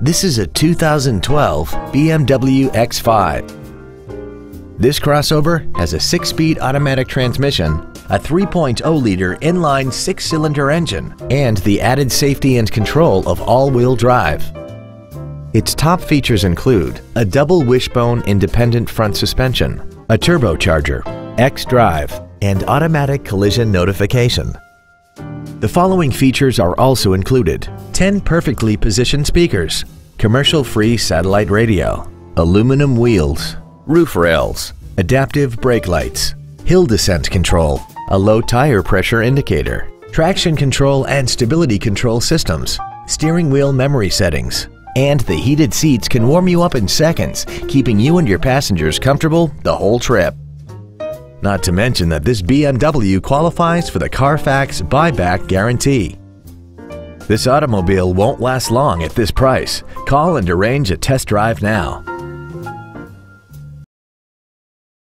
This is a 2012 BMW X5. This crossover has a 6-speed automatic transmission, a 3.0-liter inline 6-cylinder engine, and the added safety and control of all-wheel drive. Its top features include a double wishbone independent front suspension, a turbocharger, xDrive, and automatic collision notification. The following features are also included: 10 perfectly positioned speakers, commercial-free satellite radio, aluminum wheels, roof rails, adaptive brake lights, hill descent control, a low tire pressure indicator, traction control and stability control systems, steering wheel memory settings, and the heated seats can warm you up in seconds, keeping you and your passengers comfortable the whole trip. Not to mention that this BMW qualifies for the Carfax buyback guarantee. This automobile won't last long at this price. Call and arrange a test drive now.